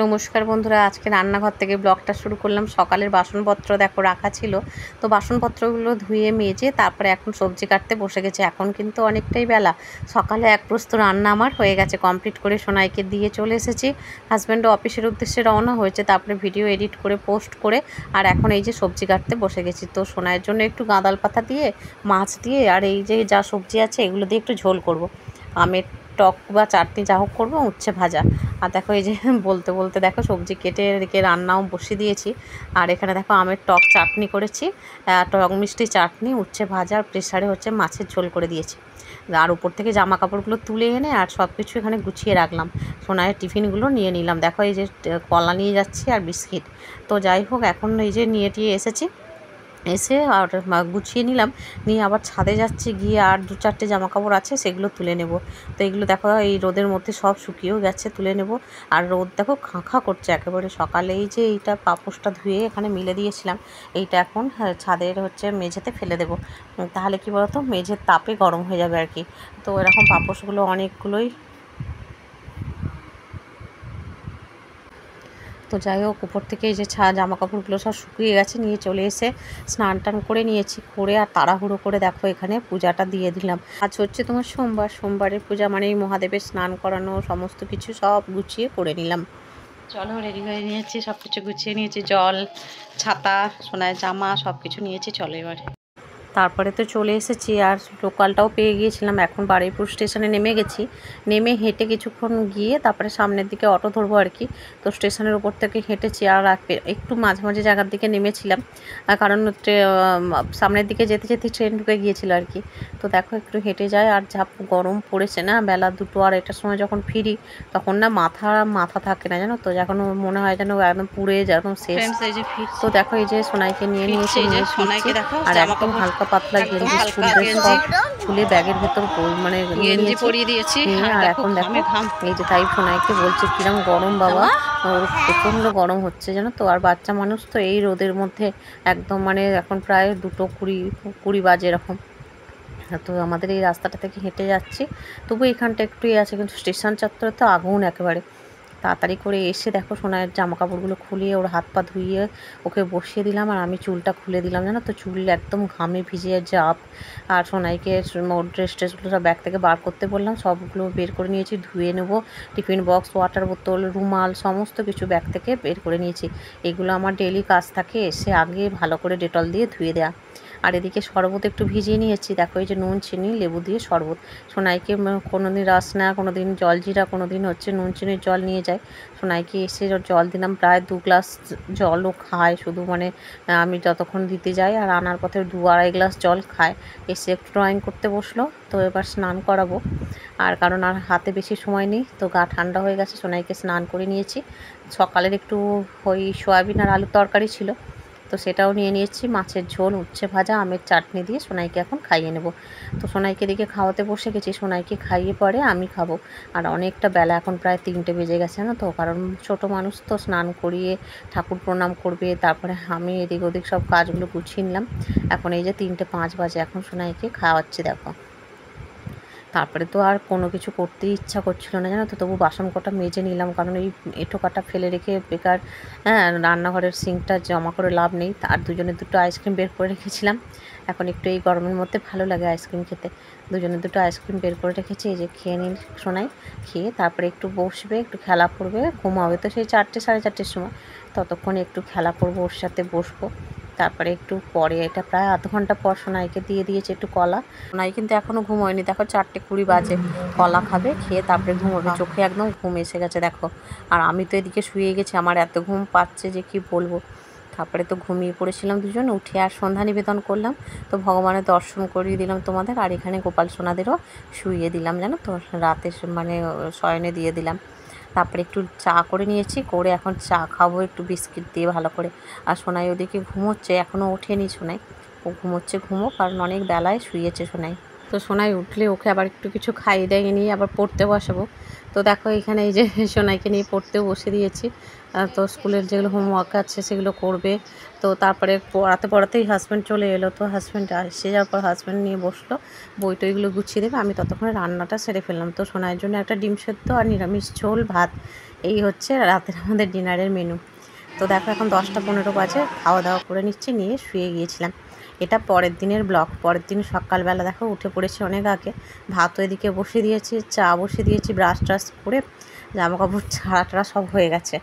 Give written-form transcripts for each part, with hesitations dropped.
নমস্কার বন্ধুরা, আজকে রান্নাঘর থেকে ব্লগটা শুরু করলাম। সকালের বাসনপত্র দেখো রাখা ছিল, তো বাসনপত্রগুলো ধুয়ে মেজে তারপরে এখন সবজি কাটতে বসে গেছে। এখন কিন্তু অনেকটাই বেলা, সকালে এক প্রস্ত রান্না আমার হয়ে গেছে, কমপ্লিট করে সোনাইকে দিয়ে চলে এসেছি। হাজব্যান্ডও অফিসের উদ্দেশ্যে রওনা হয়েছে, তারপরে ভিডিও এডিট করে পোস্ট করে আর এখন এই যে সবজি কাটতে বসে গেছি। তো সোনাইয়ের জন্য একটু গাঁদাল পাতা দিয়ে, মাছ দিয়ে আর এই যে যা সবজি আছে এগুলো দিয়ে একটু ঝোল করব। আমের টক বা চাটনি যা হোক করবো, উচ্ছে ভাজা। আর দেখো এই যে বলতে বলতে দেখো সবজি কেটে এদিকে রান্নাও বসিয়ে দিয়েছি। আর এখানে দেখো আমের টক চাটনি করেছি, টক মিষ্টি চাটনি, উচ্ছে ভাজা, আর প্রেসারে হচ্ছে মাছের ঝোল করে দিয়েছি। আর উপর থেকে জামা কাপড়গুলো তুলে এনে আর সব কিছু এখানে গুছিয়ে রাখলাম। সোনায়ের টিফিনগুলো নিয়ে নিলাম। দেখো এই যে কলা নিয়ে যাচ্ছি আর বিস্কিট। তো যাই হোক, এখন এই যে নিয়ে টিয়ে এসেছি, এসে আর গুছিয়ে নিলাম, নিয়ে আবার ছাদে যাচ্ছি, গিয়ে আর 2-4টে জামা কাপড় আছে সেগুলো তুলে নেব। তো এগুলো দেখো এই রোদের মধ্যে সব শুকিয়েও গেছে, তুলে নেব। আর রোদ দেখো খাঁ করছে একেবারে। সকালে এই যে এইটা পাপোশটা ধুয়ে এখানে মিলে দিয়েছিলাম, এইটা এখন ছাদের হচ্ছে মেঝেতে ফেলে দেব। তাহলে কি বলতো, মেঝের তাপে গরম হয়ে যাবে আর কি। তো এরকম পাপোশগুলো অনেকগুলোই। তো যাই হোক, উপর থেকে এই যে জামা কাপড়গুলো সব শুকিয়ে গেছে, নিয়ে চলে এসে স্নান টান করে নিয়েছি, করে আর তাড়াহুড়ো করে দেখো এখানে পূজাটা দিয়ে দিলাম। আজ হচ্ছে তোমার সোমবারের পূজা, মানে এই মহাদেবের স্নান করানো সমস্ত কিছু সব গুছিয়ে করে নিলাম। চলো, রেডি হয়ে নিয়েছি, সব কিছু গুছিয়ে নিয়েছি, জল, ছাতা, সোনার জামা সব কিছু নিয়েছি। চলো এবার। তারপরে তো চলে এসেছি, আর লোকালটাও পেয়ে গিয়েছিলাম। এখন বারুইপুর স্টেশনে নেমে গেছি, নেমে হেঁটে কিছুক্ষণ গিয়ে তারপরে সামনের দিকে অটো ধরবো আর কি। তো স্টেশনের উপর থেকে হেঁটেছি, আর একটু মাঝে মাঝে জায়গার দিকে নেমেছিলাম, কারণ সামনের দিকে যেতে যেতে ট্রেন ঢুকে গিয়েছিল আর কি। তো দেখো একটু হেঁটে যায়, আর যা গরম পড়েছে না, বেলা 2-2:30টার সময় যখন ফিরি তখন না মাথা থাকে না, জানো তো, যখন মনে হয় যেন একদম পুড়ে যেরকম শেষ। তো দেখো এই যে সোনাইকে নিয়ে নিয়েছি, আর একদম হালকা পাতলা গেঞ্জি, স্কুল ড্রেস সব খুলে ব্যাগের ভেতর মানে নিয়ে নিয়েছি। আর এখন দেখো এই যে তাই সোনাইকে বলছে কিরম গরম বাবা, ওর প্রচণ্ড গরম হচ্ছে জানো তো। আর বাচ্চা মানুষ তো এই রোদের মধ্যে একদম, মানে এখন প্রায় 2:20 বাজে এরকম। তো আমাদের এই রাস্তাটা থেকে হেঁটে যাচ্ছি, তবু এখানটা একটুই আছে, কিন্তু স্টেশন চত্বরে তো আগুন একেবারে। তাড়াতাড়ি করে এসে দেখো সোনার জামা কাপড়গুলো খুলিয়ে ওর হাত পা ধুইয়ে ওকে বসিয়ে দিলাম, আর আমি চুলটা খুলে দিলাম, জানো তো, চুল একদম ঘামে ভিজিয়ে জাপ। আর সোনাইকে ওর ড্রেসগুলো সব ব্যাগ থেকে বার করতে বললাম, সবগুলো বের করে নিয়েছি, ধুয়ে নেব। টিফিন বক্স, ওয়াটার বোতল, রুমাল সমস্ত কিছু ব্যাগ থেকে বের করে নিয়েছি। এগুলো আমার ডেইলি কাজ থাকে, এসে আগে ভালো করে ডেটল দিয়ে ধুয়ে দেওয়া। আর এদিকে শরবত একটু ভিজিয়ে নিয়েছি, দেখো এই যে নুন চিনি লেবু দিয়ে শরবত। সোনাইকে কোনো দিন রাসনা, কোনো দিন জলজিরা, কোনো দিন হচ্ছে নুন চিনির জল নিয়ে যায়। সোনাইকে এসে জল দিলাম, প্রায় 2 গ্লাস জলও খায় শুধু, মানে আমি যতক্ষণ দিতে যাই, আর আনার পথে 2-2.5 গ্লাস জল খায়। এসে একটু ড্রয়িং করতে বসলো, তো এবার স্নান করাবো। আর কারণ আর হাতে বেশি সময় নেই, তো গা ঠান্ডা হয়ে গেছে, সোনাইকে স্নান করে নিয়েছি। সকালের একটু ওই সয়াবিন আর আলুর তরকারি ছিল, তো সেটাও নিয়ে নিয়েছি, মাছের ঝোল, উচ্ছে ভাজা, আমের চাটনি দিয়ে সোনাইকে এখন খাইয়ে নেব। তো সোনাইকে দিকে খাওয়াতে বসে গেছি, সোনাইকে খাইয়ে পরে আমি খাবো। আর অনেকটা বেলা, এখন প্রায় 3টে বেজে গেছে না তো, কারণ ছোট মানুষ তো, স্নান করিয়ে ঠাকুর প্রণাম করবে, তারপরে আমি এদিক ওদিক সব কাজগুলো গুছিয়ে নিলাম। এখন এই যে 3টে 5 বাজে, এখন সোনাইকে খাওয়াচ্ছি দেখো। তারপরে তো আর কোনো কিছু করতেই ইচ্ছা করছিল না, জানো তো, তবু বাসন কটা মেজে নিলাম, কারণ এই এঁটো কাটা ফেলে রেখে বেকার, হ্যাঁ, রান্নাঘরের সিঙ্কটা জমা করে লাভ নেই। আর দুজনে 2টো আইসক্রিম বের করে রেখেছিলাম, এখন একটু এই গরমের মধ্যে ভালো লাগে আইসক্রিম খেতে। দুজনে 2টো আইসক্রিম বের করে রেখেছি, এই যে খেয়ে নিন সোনাই। খেয়ে তারপরে একটু বসবে, একটু খেলা করবে, ঘুমাবে তো সেই 4টে 4:30টার সময়। ততক্ষণ একটু খেলা করবো, ওর সাথে বসবো। তারপরে একটু পরে, এটা প্রায় আধ ঘন্টা পর সোনাইকে দিয়ে দিয়েছে একটু কলা। সোনাই কিন্তু এখনও ঘুমোয়নি, দেখো 4:20 বাজে। কলা খাবে, খেয়ে তারপরে ঘুমোবে, চোখে একদম ঘুম এসে গেছে দেখো। আর আমি তো এদিকে শুয়ে গেছি, আমার এত ঘুম পাচ্ছে যে কি বলবো। তারপরে তো ঘুমিয়ে পড়েছিলাম দুজন, উঠে আর সন্ধ্যা নিবেদন করলাম, তো ভগবানের দর্শন করিয়ে দিলাম তোমাদের। আর এখানে গোপাল সোনাদেরও শুইয়ে দিলাম, জানো তো, রাতে মানে শয়নে দিয়ে দিলাম। তারপরে একটু চা করে নিয়েছি, করে এখন চা খাবো একটু বিস্কিট দিয়ে ভালো করে। আর সোনাই ওদিকে ঘুমোচ্ছে, এখনও ওঠেনি সোনাই, ও ঘুমোচ্ছে, কারণ অনেক বেলায় শুয়েছে সোনাই। তো সোনাই উঠলে ওকে আবার একটু কিছু খাইয়ে দাইয়ে নিয়ে আবার পড়তে বসাবো। তো তো দেখো এখানে এই যে সোনাইকে নিয়ে পড়তেও বসে দিয়েছি। তো স্কুলের যেগুলো হোমওয়ার্ক আছে সেগুলো করবে। তো তারপরে পড়াতে পড়াতেই হাজব্যান্ড চলে এলো। তো হাজব্যান্ড এসে যাওয়ার পর হাজব্যান্ড নিয়ে বসলো, বই টইগুলো গুছিয়ে দেবে। আমি ততক্ষণে রান্নাটা সেরে ফেললাম। তো সোনাইয়ের জন্য একটা ডিম সেদ্ধ আর নিরামিষ ঝোল ভাত, এই হচ্ছে রাতের আমাদের ডিনারের মেনু। তো দেখো এখন 10টা 15 বাজে, খাওয়া দাওয়া করে নিচ্ছি, নিয়ে শুয়ে গিয়েছিলাম। এটা পরের দিনের ব্লগ। পরের দিন সকালবেলা দেখো উঠে পড়েছি অনেক আগে, ভাতও এদিকে বসিয়ে দিয়েছি, চা বসিয়ে দিয়েছি, ব্রাশ ট্রাশ করে জামা কাপড় ছাড়া টাড়া সব হয়ে গেছে।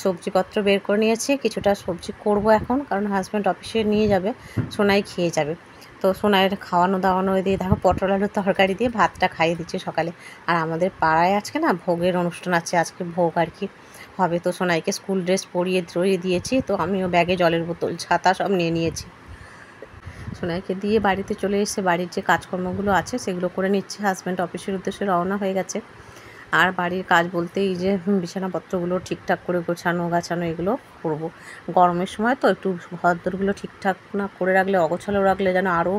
সবজিপত্র বের করে নিয়েছি, কিছুটা সবজি করব এখন, কারণ হাজব্যান্ড অফিসে নিয়ে যাবে, সোনাই খেয়ে যাবে। তো সোনাইয়ের খাওয়ানো দাওয়ানো দিয়ে দেখো পটল আলুর তরকারি দিয়ে ভাতটা খাইয়ে দিচ্ছি সকালে। আর আমাদের পাড়ায় আজকে না ভোগের অনুষ্ঠান আছে, আজকে ভোগ আর কি হবে। তো সোনাইকে স্কুল ড্রেস পরিয়ে ধরিয়ে দিয়েছি। তো আমিও ব্যাগে জলের বোতল ছাতা সব নিয়ে নিয়েছি। সোনাইকে দিয়ে বাড়িতে চলে এসে বাড়ির যে কাজকর্মগুলো আছে সেগুলো করে নিচ্ছে। হাজব্যান্ড অফিসের উদ্দেশ্যে রওনা হয়ে গেছে। আর বাড়ির কাজ বলতে এই যে বিছানাপত্রগুলো ঠিকঠাক করে গোছানো গাছানো এগুলো করব। গরমের সময় তো একটু ঘরদোরগুলো ঠিকঠাক না করে রাখলে, অগোছালো রাখলে যেন আরও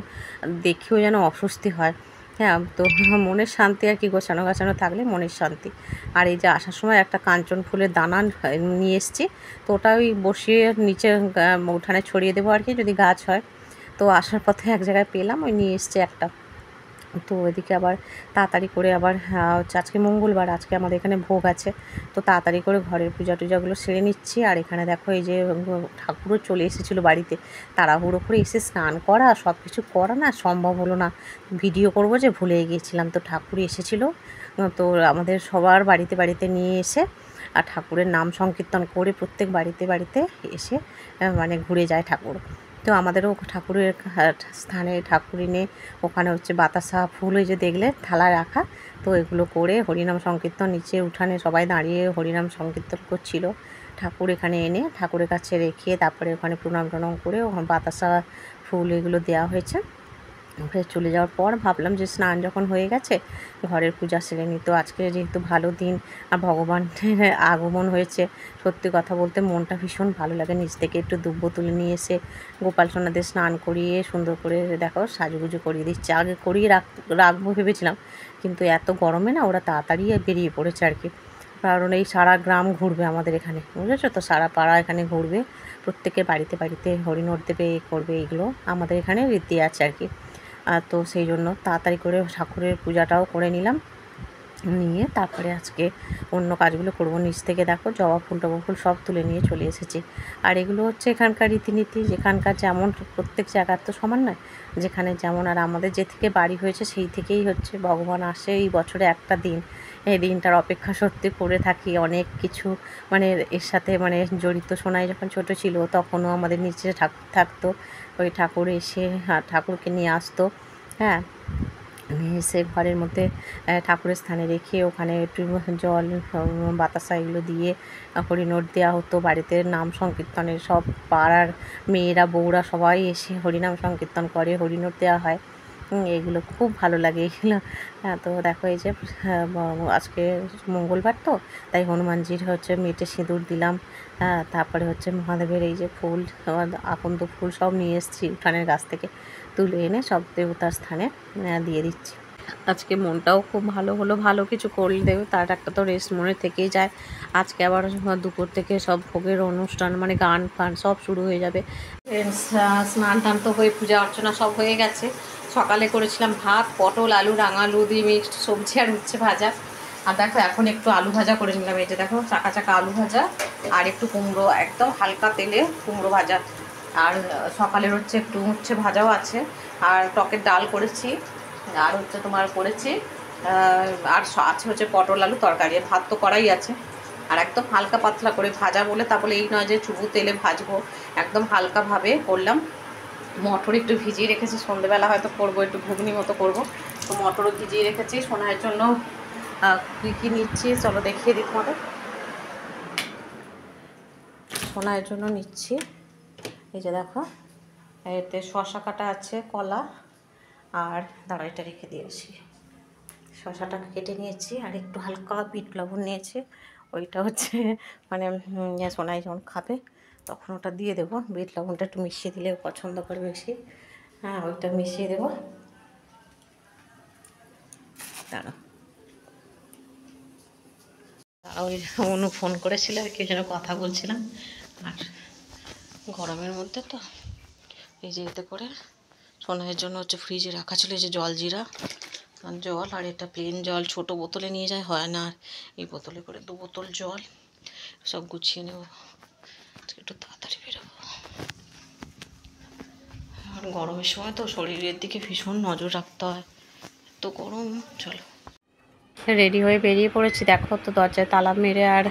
দেখেও যেন অস্বস্তি হয়। হ্যাঁ, তো মনের শান্তি আর কি, গোছানো গাছানো থাকলে মনের শান্তি। আর এই যে আসার সময় একটা কাঞ্চন ফুলের দানা নিয়ে এসেছি, তো ওটা ওই বসিয়ে নিচে উঠানে ছড়িয়ে দেবো আর কি, যদি গাছ হয়। তো আসার পথে এক জায়গায় পেলাম, ওই নিয়ে এসছে একটা। তো এদিকে আবার তাড়াতাড়ি করে আবার হচ্ছে আজকে মঙ্গলবার, আজকে আমাদের এখানে ভোগ আছে। তো তাড়াতাড়ি করে ঘরের পূজা টুজাগুলো সেরে নিচ্ছি। আর এখানে দেখো এই যে ঠাকুরও চলে এসেছিলো বাড়িতে, তাড়াহুড়ো করে এসে স্নান করা সব কিছু করা না সম্ভব হলো না, ভিডিও করব যে ভুলে গিয়েছিলাম। তো ঠাকুর এসেছিলো, তো আমাদের সবার বাড়িতে বাড়িতে নিয়ে এসে আর ঠাকুরের নাম সংকীর্তন করে প্রত্যেক বাড়িতে বাড়িতে এসে মানে ঘুরে যায় ঠাকুর। তো আমাদেরও ঠাকুরের স্থানে ঠাকুর এনে ওখানে হচ্ছে বাতাসা ফুল, ওই যে দেখলে থালায় রাখা, তো এগুলো করে হরিনাম সংকীর্তন নিচে উঠানে সবাই দাঁড়িয়ে হরিনাম সংকীর্তন করছিল। ঠাকুর এখানে এনে ঠাকুরের কাছে রেখে তারপরে ওখানে প্রণাম টনাম করে বাতাসা ফুল এগুলো দেওয়া হয়েছে। ওখানে চলে যাওয়ার পর ভাবলাম যে স্নান যখন হয়ে গেছে ঘরের পূজা সেরে নিই। তো আজকে যেহেতু ভালো দিন আর ভগবানের আগমন হয়েছে, সত্যি কথা বলতে মনটা ভীষণ ভালো লাগে। নিচ থেকে একটু দুব্ব তুলে নিয়ে এসে গোপাল সোনাদের স্নান করিয়ে সুন্দর করে দেখো সাজুগুজু করিয়ে দিচ্ছে। আগে করিয়ে রাখবো ভেবেছিলাম, কিন্তু এত গরমে না ওরা তাড়াতাড়ি বেরিয়ে পড়েছে আর কি। কারণ এই সারা গ্রাম ঘুরবে আমাদের এখানে, বুঝেছো তো, সারা পাড়া এখানে ঘুরবে, প্রত্যেকের বাড়িতে বাড়িতে হরিনোট দেবে, করবে, এগুলো আমাদের এখানে রীতি আছে আর কি। তো সেই জন্য তাড়াতাড়ি করে ঠাকুরের পূজাটাও করে নিলাম, নিয়ে তারপরে আজকে অন্য কাজগুলো করবো। নিচ থেকে দেখো জবা ফুল টবা ফুল সব তুলে নিয়ে চলে এসেছি। আর এগুলো হচ্ছে এখানকার রীতিনীতি, যেখানকার যেমন, প্রত্যেক জায়গার তো সমান নয়, যেখানে যেমন। আর আমাদের যে থেকে বাড়ি হয়েছে সেই থেকেই হচ্ছে ভগবান আসে এই বছরে একটা দিন, এই দিনটার অপেক্ষা সত্যি করে থাকি। অনেক কিছু মানে এর সাথে মানে জড়িত। সোনাই যখন ছোট ছিল তখনও আমাদের নিচে ঠাকুর থাকতো, ওই ঠাকুর এসে ঠাকুরকে নিয়ে আসতো। হ্যাঁ, নিয়ে এসে ঘরের মধ্যে ঠাকুরের স্থানে রেখে ওখানে একটু জল বাতাসা এগুলো দিয়ে হরিনোট দেওয়া হতো। বাড়িতে নাম সংকীর্তনের সব পাড়ার মেয়েরা বউরা সবাই এসে হরিনাম সংকীর্তন করে, হরিনোট দেওয়া হয়। এগুলো খুব ভালো লাগে এগুলো। তো দেখো এই যে আজকে মঙ্গলবার, তো তাই হনুমানজির হচ্ছে মেটে সিঁদুর দিলাম। তারপরে হচ্ছে মহাদেবের এই যে ফুল, আকন্দ ফুল সব নিয়ে এসেছি উঠানের গাছ থেকে তুলে এনে সব দেবতার স্থানে দিয়ে দিচ্ছি। আজকে মনটাও খুব ভালো হলো, ভালো কিছু করলে দেবে তার একটা তো রেস্ট মনে থেকেই যায়। আজকে আবার দুপুর থেকে সব ভোগের অনুষ্ঠান, মানে গান ফান সব শুরু হয়ে যাবে। স্নান টান তো হয়ে পূজা অর্চনা সব হয়ে গেছে। সকালে করেছিলাম ভাত, পটল আলু রাঙা আলু দিয়ে মিক্সড সবজি আর উচ্ছে ভাজা। আর দেখো এখন একটু আলু ভাজা করে নিলাম, এই যে দেখো চাকা চাকা আলু ভাজা আর একটু কুমড়ো, একদম হালকা তেলে কুমড়ো ভাজা। আর সকালের হচ্ছে একটু উচ্ছে ভাজাও আছে, আর টকের ডাল করেছি, আর হচ্ছে তোমার করেছি আর আছে হচ্ছে পটল আলু তরকারি। ভাত তো করাই আছে। আর একদম হালকা পাতলা করে ভাজা বলে তা বলে এই নয় যে চুবু তেলে ভাজবো, একদম হালকাভাবে করলাম। মটর একটু ভিজিয়ে রেখেছি, সন্ধ্যেবেলা হয়তো করবো, একটু ঘুগনি মতো করব। তো মটরও ভিজিয়ে রেখেছি। সোনার জন্য কী কী নিচ্ছি চলো দেখিয়ে দিই তোমাদের। সোনার জন্য নিচ্ছি এই যে দেখো, এতে শশা কাটা আছে, কলা, আর দাঁড়া এটা রেখে দিয়েছি। শশাটা কেটে নিয়েছি আর একটু হালকা বিট লবণ নিয়েছি, ওইটা হচ্ছে মানে সোনাই যখন খাবে তখন ওটা দিয়ে দেবো। বিট লবণটা একটু মিশিয়ে দিলে পছন্দ করে বেশি। হ্যাঁ, ওইটা মিশিয়ে দেবো। দাঁড়া, ওই অনু ফোন করেছিল আর কি, যেন কথা বলছিলাম। আর গরমের মধ্যে তো এই যে এতে করে সোনাইয়ের জন্য হচ্ছে ফ্রিজে রাখা ছিল এই যে জলজিরা জল, আর এটা প্লেন জল ছোট বোতলে নিয়ে যায়, হয় না। আর এই বোতলে করে 2 বোতল জল সব গুছিয়ে নেব, একটু তাড়াতাড়ি বেরোবো। আর গরমের সময় তো শরীরের দিকে ভীষণ নজর রাখতে হয়, এত গরম। চলো রেডি হয়ে বেরিয়ে পড়েছি। দেখো তো দরজায় তালা মেরে আর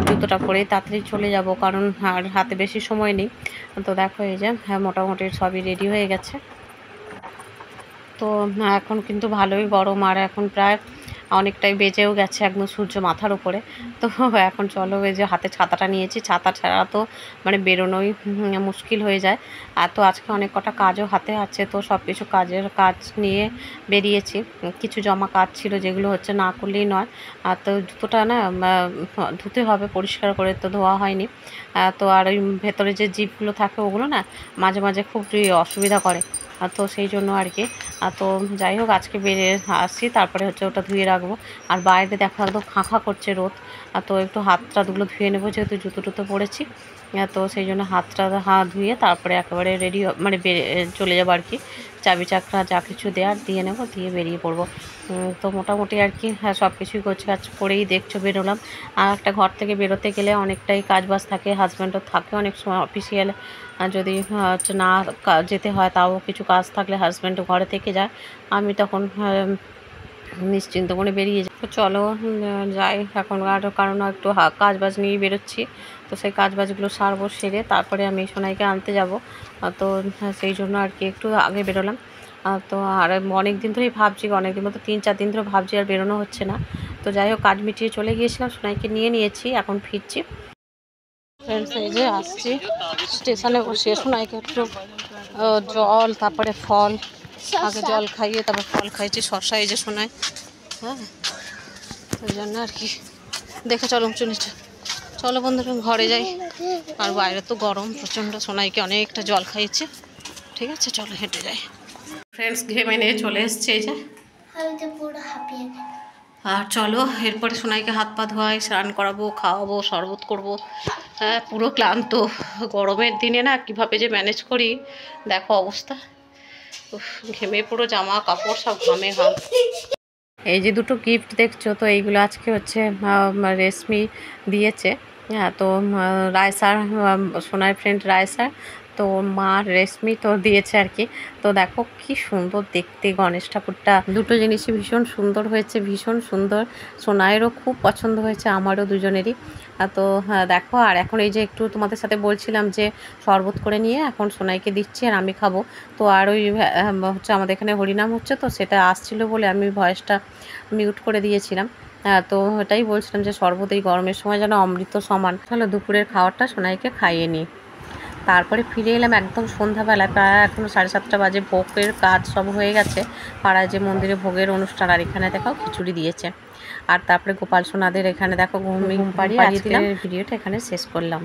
জুতোটা পরেই তাড়াতাড়ি চলে যাব, কারণ আর হাতে বেশি সময় নেই। তো দেখো এই যে মোটামুটি সবই রেডি হয়ে গেছে। তো এখন কিন্তু ভালোই গরম, আর এখন প্রায় অনেকটাই বেজেও গেছে, একদম সূর্য মাথার উপরে। তো এখন চলো, এই যে হাতে ছাতাটা নিয়েছি, ছাতা ছাড়া তো মানে বেরোনোই মুশকিল হয়ে যায়। আর তো আজকে অনেক কটা কাজও হাতে আছে, তো সব কিছু কাজ নিয়ে বেরিয়েছি। কিছু জমা কাজ ছিল যেগুলো হচ্ছে না করলেই নয়। আর তো জুতোটা না ধুতে হবে পরিষ্কার করে, তো ধোয়া হয়নি। তো আর ওই ভেতরে যে জিপগুলো থাকে ওগুলো না মাঝে মাঝে খুব অসুবিধা করে, তো সেই জন্য আর কি। তো যাই হোক, আজকে বেরিয়ে আসছি, তারপরে হচ্ছে ওটা ধুয়ে রাখবো। আর বাইরে দেখো একদম খাঁখা করছে রোদ, তো একটু হাত টাতগুলো ধুয়ে নেবো, যেহেতু জুতো টুতো পরেছি। তো সেই জন্য হাত ধুয়ে তারপরে একেবারে রেডি মানে চলে যাবো আর কি। চাবি চাকরা যা কিছু দেওয়ার দিয়ে নেবো, দিয়ে বেরিয়ে পড়বো। তো মোটামুটি আর কি হ্যাঁ সব কিছুই কাজ করেই দেখছো বেরোলাম। আর একটা ঘর থেকে বেরোতে গেলে অনেকটাই কাজবাজ থাকে, হাজব্যান্ডও থাকে অনেক সময় অফিসিয়াল, যদি হচ্ছে না যেতে হয় তাও কিছু কাজ থাকলে হাজব্যান্ডও ঘরে থেকে যায়, আমি তখন নিশ্চিন্ত করে বেরিয়ে যাই। তো চলো যাই এখন, আর কারণ একটু কাজ বাজ নিয়ে বেরোচ্ছি, তো সেই কাজ বাজগুলো সারবো, সেরে তারপরে আমি সোনাইকে আনতে যাব। তো সেই জন্য আর কি একটু আগে বেরোলাম। তো আর অনেক দিন ধরেই ভাবছি, অনেক দিন মতো 3-4 দিন ধরে ভাবছি, আর বেরোনো হচ্ছে না। তো যাই হোক, কাজ মিটিয়ে চলে গিয়েছিলাম, সোনাইকে নিয়ে নিয়েছি, এখন ফিরছি। ফ্রেন্ডস এই যে আসছি স্টেশনে বসে, সোনাইকে একটু জল তারপরে ফল, আগে জল খাইয়ে তারপর ফল খাইছি, শশা এই যে সোনাই, হ্যাঁ ওই জন্য আর কি। দেখে চলো চলো বন্ধুরা ঘরে যাই, আর বাইরে তো গরম প্রচণ্ড, সোনাইকে অনেকটা জল খাইয়েছে। ঠিক আছে চলো হেঁটে যাই। ফ্রেন্ডস ঘেমে নিয়ে চলে এসছে এই যে, আর চলো এরপরে সোনাইকে হাত পা ধোয়াই, স্নান করাবো, খাওয়াবো, শরবত করবো। হ্যাঁ পুরো ক্লান্ত, গরমের দিনে না কিভাবে যে ম্যানেজ করি দেখো অবস্থা, ঘেমে পুরো জামা কাপড় সব ঘামে ঘাম। এই যে দুটো গিফট দেখছো, তো এইগুলো আজকে হচ্ছে রেশমি দিয়েছে। হ্যাঁ তো রায় স্যার, সোনার ফ্রেন্ড রায় স্যার, তো মা রেশমি তো দিয়েছে আর কি। তো দেখো কি সুন্দর দেখতে গণেশ ঠাকুরটা, দুটো জিনিসই ভীষণ সুন্দর হয়েছে, ভীষণ সুন্দর। সোনাইয়েরও খুব পছন্দ হয়েছে, আমারও দুজনেরই। তো হ্যাঁ দেখো, আর এখন এই যে একটু তোমাদের সাথে বলছিলাম যে শরবত করে নিয়ে এখন সোনাইকে দিচ্ছি আর আমি খাবো। তো আর ওই হচ্ছে আমাদের এখানে হরিনাম হচ্ছে, তো সেটা আসছিল বলে আমি ভয়েসটা মিউট করে দিয়েছিলাম। তো এটাই বলছিলাম যে শরবত এই গরমের সময় যেন অমৃত সমান। তাহলে দুপুরের খাবারটা সোনাইকে খাইয়ে নিই, তারপরে ফিরে এলাম একদম সন্ধ্যাবেলায়, প্রায় এখনও 7:30 বাজে। ভোগের কাজ সব হয়ে গেছে, পাড়ায় যে মন্দিরে ভোগের অনুষ্ঠান, আর এখানে দেখো খিচুড়ি দিয়েছে। আর তারপরে গোপাল সোনাদের এখানে দেখো ঘুম পাড়িয়ে দিলাম। ভিডিওটা এখানে শেষ করলাম।